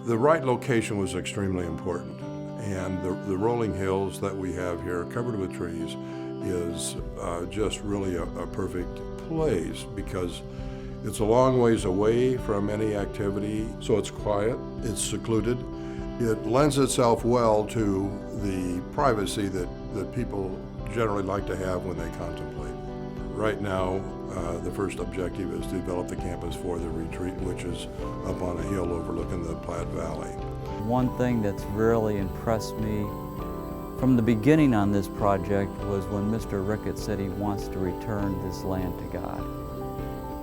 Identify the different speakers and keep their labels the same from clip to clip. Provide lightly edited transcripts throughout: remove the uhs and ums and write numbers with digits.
Speaker 1: The right location was extremely important, and the rolling hills that we have here covered with trees is just really a perfect place because it's a long ways away from any activity, so it's quiet, it's secluded. It lends itself well to the privacy that people generally like to have when they contemplate. Right now, the first objective is to develop the campus for the retreat, which is up on a hill overlooking the Platte Valley.
Speaker 2: One thing that's really impressed me from the beginning on this project was when Mr. Ricketts said he wants to return this land to God.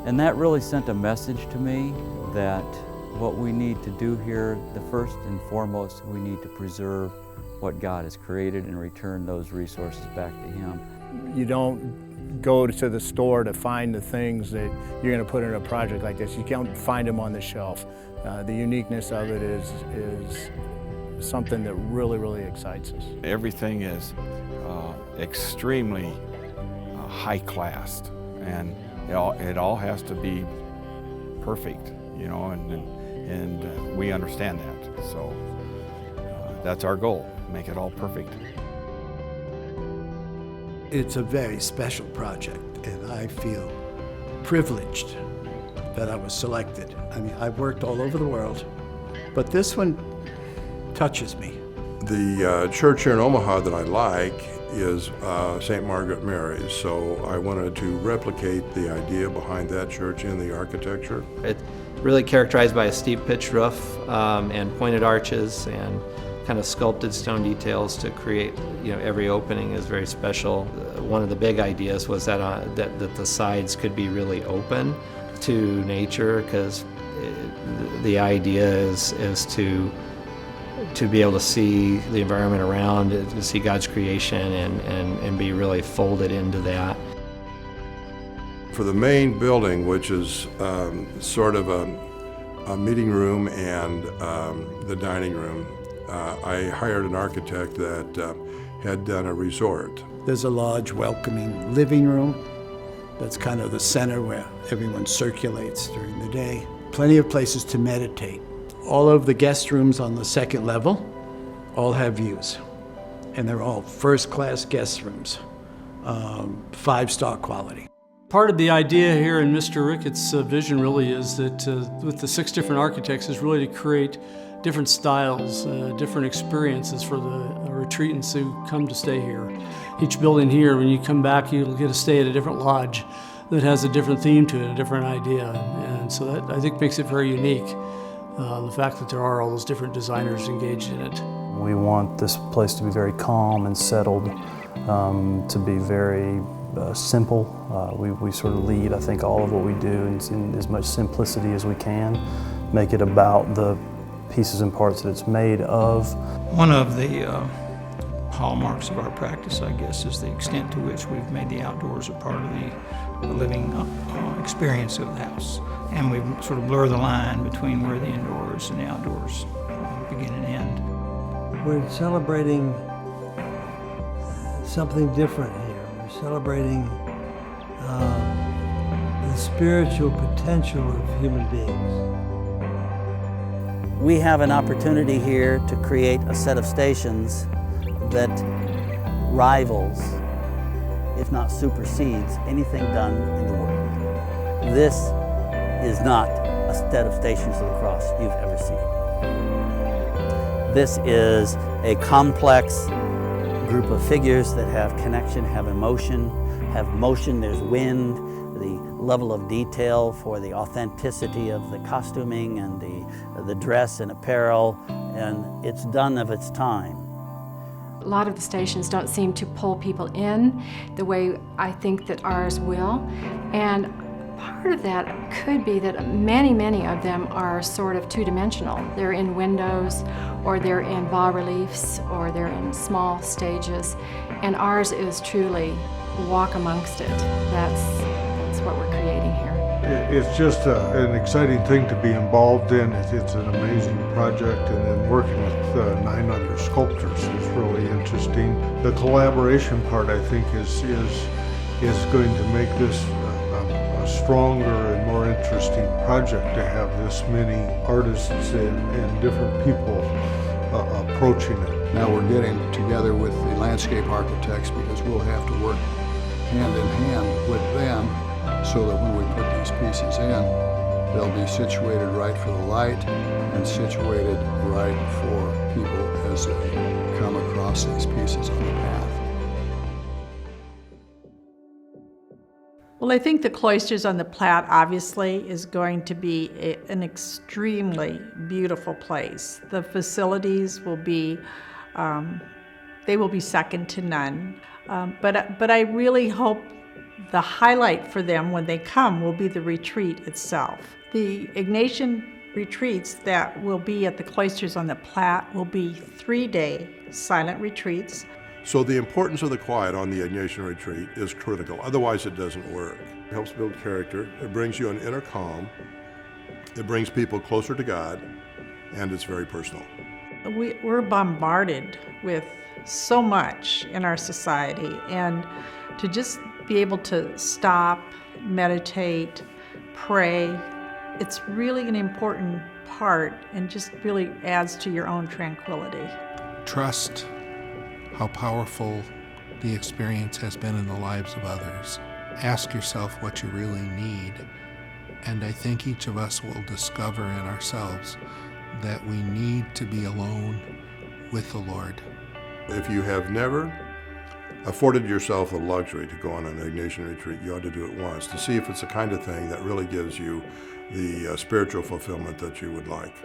Speaker 2: And that really sent a message to me that what we need to do here, the first and foremost, we need to preserve what God has created and return those resources back to Him.
Speaker 3: You don't go to the store to find the things that you're going to put in a project like this. You can't find them on the shelf. The uniqueness of it is something that really, really excites us.
Speaker 4: Everything is extremely high class, and it all has to be perfect, you know, and we understand that. So that's our goal, make it all perfect.
Speaker 5: It's a very special project, and I feel privileged that I was selected. I mean, I've worked all over the world, but this one touches me.
Speaker 1: The church here in Omaha that I like is St. Margaret Mary's, so I wanted to replicate the idea behind that church in the architecture.
Speaker 6: It's really characterized by a steep pitched roof and pointed arches and kind of sculpted stone details to create, every opening is very special. One of the big ideas was that the sides could be really open to nature, because the idea is to be able to see the environment around, to see God's creation and be really folded into that.
Speaker 1: For the main building, which is sort of a meeting room and the dining room, I hired an architect that had done a resort.
Speaker 5: There's a large welcoming living room that's kind of the center where everyone circulates during the day. Plenty of places to meditate. All of the guest rooms on the second level all have views, and they're all first-class guest rooms, 5-star quality.
Speaker 7: Part of the idea here in Mr. Ricketts' vision really is that with the 6 different architects is really to create different styles, different experiences for the retreatants who come to stay here. Each building here, when you come back, you'll get to stay at a different lodge that has a different theme to it, a different idea. And so that, I think, makes it very unique, the fact that there are all those different designers engaged in it.
Speaker 8: We want this place to be very calm and settled, to be very simple. We sort of lead, I think, all of what we do in as much simplicity as we can, make it about the pieces and parts that it's made of.
Speaker 9: One of the hallmarks of our practice, I guess, is the extent to which we've made the outdoors a part of the living experience of the house. And we sort of blur the line between where the indoors and the outdoors begin and end.
Speaker 10: We're celebrating something different here. We're celebrating the spiritual potential of human beings.
Speaker 11: We have an opportunity here to create a set of stations that rivals, if not supersedes, anything done in the world. This is not a set of Stations of the Cross you've ever seen. This is a complex group of figures that have connection, have emotion, have motion, there's wind, the level of detail for the authenticity of the costuming and the dress and apparel, and it's done of its time.
Speaker 12: A lot of the stations don't seem to pull people in the way I think that ours will, and part of that could be that many of them are sort of two-dimensional. They're in windows, or they're in bas-reliefs, or they're in small stages, and ours is truly walk amongst it. That's what we're creating here.
Speaker 13: It's just an exciting thing to be involved in. It's an amazing project, and then working with 9 other sculptors is really interesting. The collaboration part, I think, is going to make this a stronger and more interesting project to have this many artists and different people approaching it.
Speaker 14: Now we're getting together with the landscape architects because we'll have to work hand in hand with them so that when we put these pieces in, they'll be situated right for the light and situated right for people as they come across these pieces on the path.
Speaker 15: Well, I think the Cloisters on the Platte obviously is going to be an extremely beautiful place. The facilities will be, they will be second to none. But I really hope the highlight for them when they come will be the retreat itself. The Ignatian retreats that will be at the Cloisters on the Platte will be 3-day silent retreats.
Speaker 1: So the importance of the quiet on the Ignatian retreat is critical, otherwise it doesn't work. It helps build character, it brings you an inner calm, it brings people closer to God, and it's very personal.
Speaker 15: We're bombarded with so much in our society, and to just be able to stop, meditate, pray, it's really an important part and just really adds to your own tranquility.
Speaker 16: Trust how powerful the experience has been in the lives of others. Ask yourself what you really need, and I think each of us will discover in ourselves that we need to be alone with the Lord.
Speaker 1: If you have never afforded yourself the luxury to go on an Ignatian retreat, you ought to do it once to see if it's the kind of thing that really gives you the spiritual fulfillment that you would like.